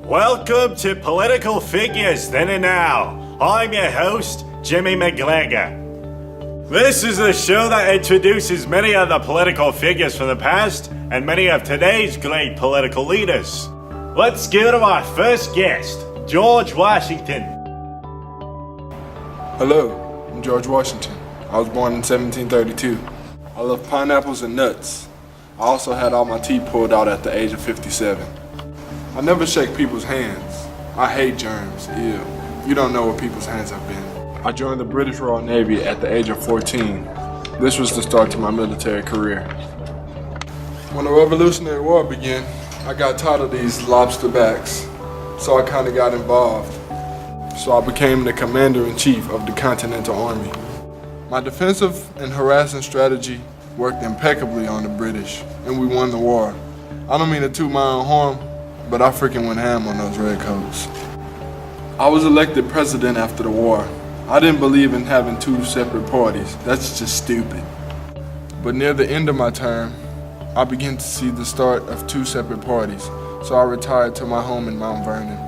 Welcome to Political Figures Then and Now. I'm your host, Jimmy McGregor. This is a show that introduces many of the political figures from the past and many of today's great political leaders. Let's go to our first guest, George Washington. Hello, I'm George Washington. I was born in 1732. I love pineapples and nuts. I also had all my teeth pulled out at the age of 57. I never shake people's hands. I hate germs. Ew. You don't know where people's hands have been. I joined the British Royal Navy at the age of 14. This was the start to my military career. When the Revolutionary War began, I got tired of these lobster backs, so I kind of got involved. So I became the commander-in-chief of the Continental Army. My defensive and harassing strategy worked impeccably on the British, and we won the war. I don't mean to toot my own horn, but I freaking went ham on those redcoats. I was elected president after the war. I didn't believe in having two separate parties. That's just stupid. But near the end of my term, I began to see the start of two separate parties, so I retired to my home in Mount Vernon.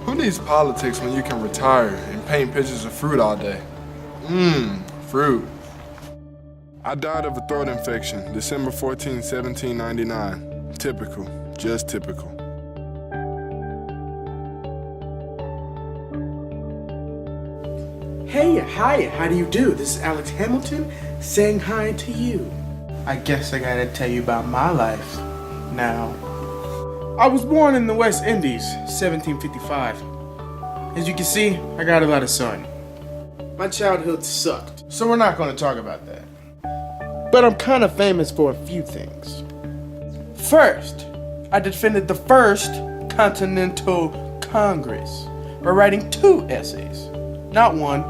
Who needs politics when you can retire and paint pictures of fruit all day? Fruit. I died of a throat infection, December 14, 1799. Typical. Just typical. Hey, hi, how do you do? This is Alex Hamilton saying hi to you. I guess I gotta tell you about my life now. I was born in the West Indies, 1755. As you can see, I got a lot of sun. My childhood sucked, so we're not gonna talk about that. But I'm kind of famous for a few things. First, I defended the first Continental Congress by writing 2 essays. Not 1,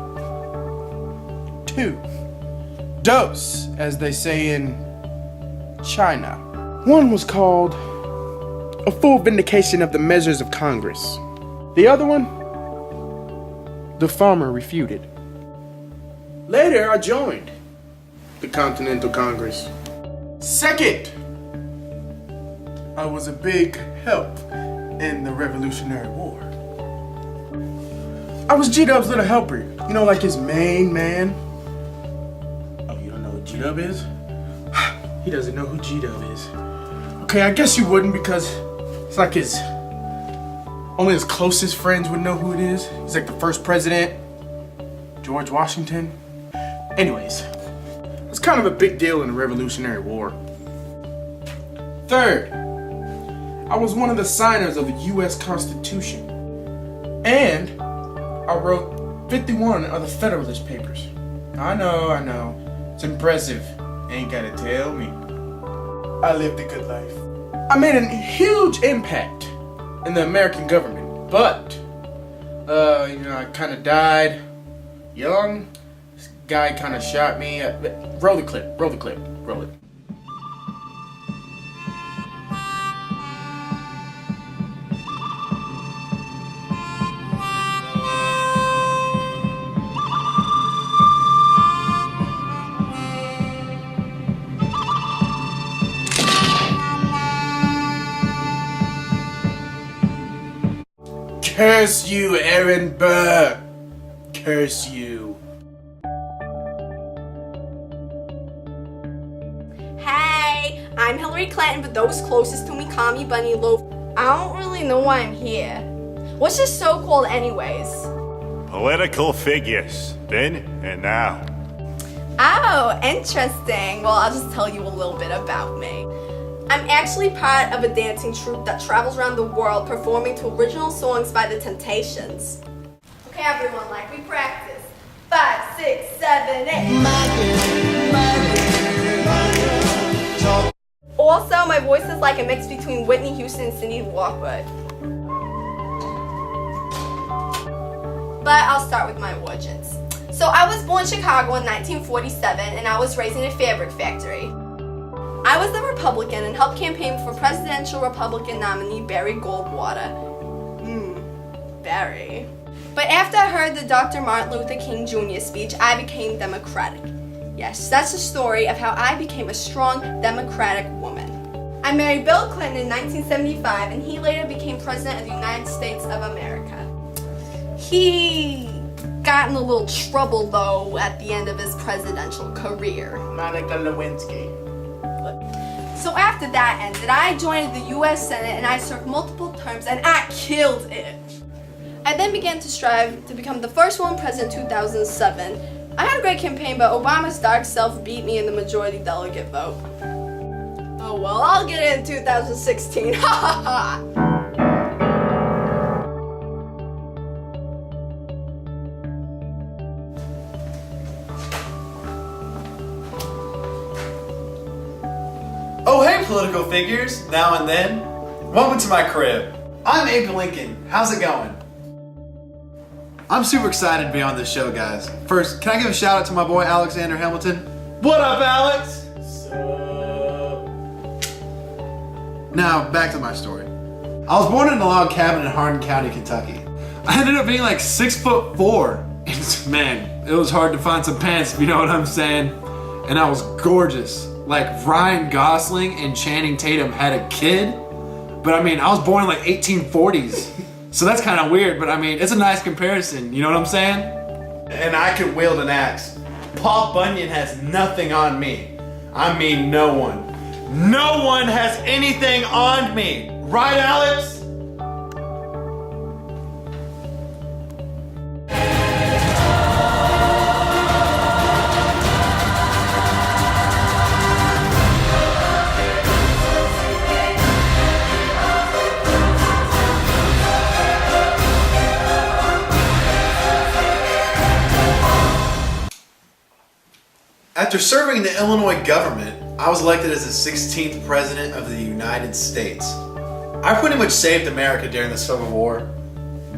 2. Dos, as they say in China. One was called A Full Vindication of the Measures of Congress. The other one, The Farmer Refuted. Later, I joined the Continental Congress. Second, I was a big help in the Revolutionary War. I was G-Dub's little helper, you know, like his main man. Oh, you don't know who G-Dub is? He doesn't know who G-Dub is. Okay, I guess you wouldn't because it's like only his closest friends would know who it is. He's like the first president, George Washington. Anyways, it's kind of a big deal in the Revolutionary War. Third, I was one of the signers of the U.S. Constitution. And I wrote 51 of the Federalist Papers. I know. It's impressive. Ain't gotta tell me. I lived a good life. I made a huge impact in the American government, but, I kind of died young. This guy kind of shot me. Roll the clip. Roll it. Curse you, Aaron Burr! Curse you. Hey, I'm Hillary Clinton, but those closest to me call me Bunny Loaf. I don't really know why I'm here. What's this so called anyways? Political Figures Then and Now. Oh, interesting. Well, I'll just tell you a little bit about me. I'm actually part of a dancing troupe that travels around the world performing to original songs by the Temptations. Okay, everyone, like we practice. 5, 6, 7, 8. Also, my voice is like a mix between Whitney Houston and Cyndi Lauper. But I'll start with my origins. So I was born in Chicago in 1947, and I was raised in a fabric factory. I was a Republican and helped campaign for presidential Republican nominee Barry Goldwater. Barry. But after I heard the Dr. Martin Luther King Jr. speech, I became Democratic. Yes, that's the story of how I became a strong Democratic woman. I married Bill Clinton in 1975, and he later became President of the United States of America. He got in a little trouble, though, at the end of his presidential career. Monica Lewinsky. So after that ended, I joined the US Senate and I served multiple terms and I killed it. I then began to strive to become the first woman president in 2007. I had a great campaign, but Obama's dark self beat me in the majority delegate vote. Oh well, I'll get it in 2016. Ha ha ha! Oh hey political figures, now and then. Welcome to my crib. I'm Abe Lincoln. How's it going? I'm super excited to be on this show, guys. First, can I give a shout out to my boy Alexander Hamilton? What up, Alex? Now, back to my story. I was born in a log cabin in Hardin County, Kentucky. I ended up being like 6'4". And man, it was hard to find some pants, if you know what I'm saying. And I was gorgeous. Like Ryan Gosling and Channing Tatum had a kid. But I mean, I was born in like 1840s. So that's kind of weird, but I mean, it's a nice comparison, you know what I'm saying? And I could wield an axe. Paul Bunyan has nothing on me. I mean, no one. No one has anything on me. Right, Alex? After serving in the Illinois government, I was elected as the 16th President of the United States. I pretty much saved America during the Civil War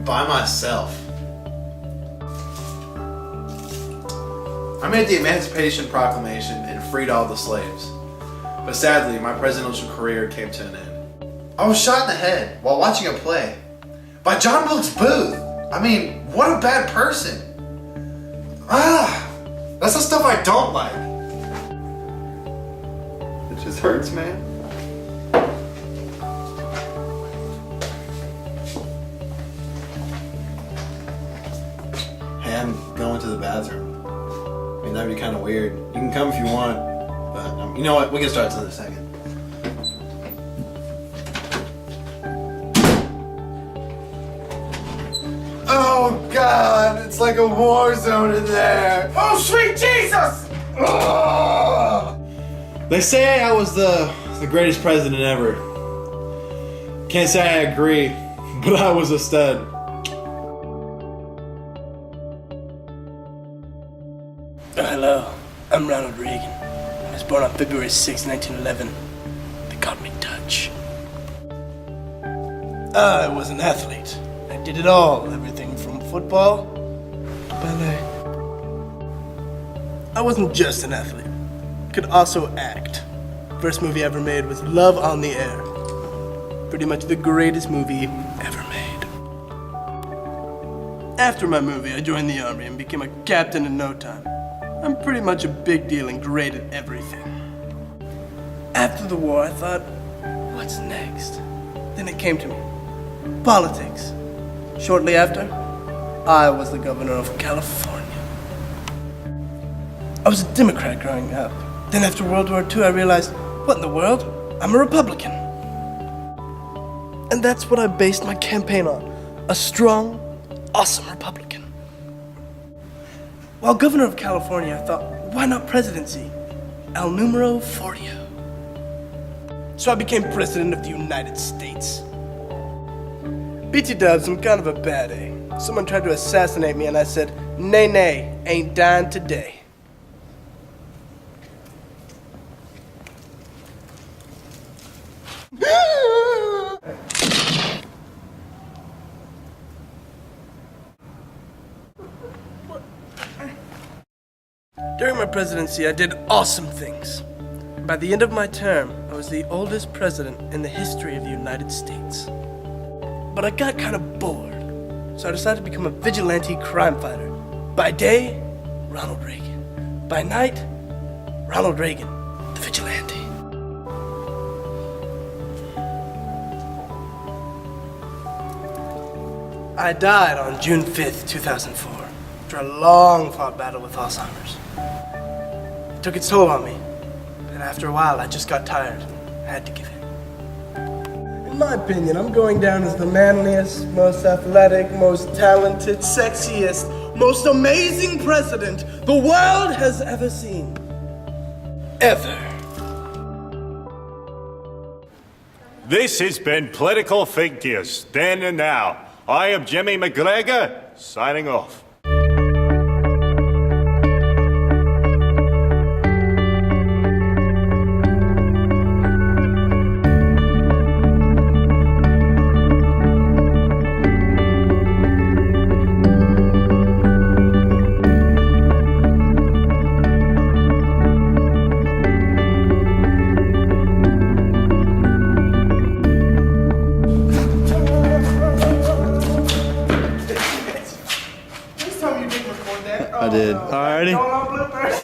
by myself. I made the Emancipation Proclamation and freed all the slaves. But sadly, my presidential career came to an end. I was shot in the head while watching a play by John Wilkes Booth. I mean, what a bad person. That's the stuff I don't like. It just hurts, man. Hey, I'm going to the bathroom. I mean, that'd be kind of weird. You can come if you want, but you know what? We can start in a second. Oh God, it's like a war zone in there. Oh, sweet Jesus! Ugh. They say I was the greatest president ever. Can't say I agree, but I was a stud. Hello, I'm Ronald Reagan. I was born on February 6, 1911. They called me Dutch. I was an athlete. I did it all, everything from football to ballet. I wasn't just an athlete. I could also act. First movie I ever made was Love on the Air. Pretty much the greatest movie ever made. After my movie, I joined the army and became a captain in no time. I'm pretty much a big deal and great at everything. After the war, I thought, what's next? Then it came to me. Politics. Shortly after, I was the governor of California. I was a Democrat growing up. Then after World War II, I realized, what in the world? I'm a Republican. And that's what I based my campaign on. A strong, awesome Republican. While governor of California, I thought, why not presidency? El numero 40. So I became president of the United States. BT Dubs, I'm kind of a bad A. Someone tried to assassinate me and I said, nay, nay, ain't dying today. During my presidency, I did awesome things. By the end of my term, I was the oldest president in the history of the United States. But I got kind of bored, so I decided to become a vigilante crime fighter. By day, Ronald Reagan. By night, Ronald Reagan, the vigilante. I died on June 5th, 2004, after a long fought battle with Alzheimer's. It took its toll on me, and after a while I just got tired and had to give in. In my opinion, I'm going down as the manliest, most athletic, most talented, sexiest, most amazing president the world has ever seen. Ever. This has been Political Figures, Then and Now. I am Jimmy McGregor, signing off. Please tell me you didn't record that. I did. Oh, Alrighty. Going on bloopers.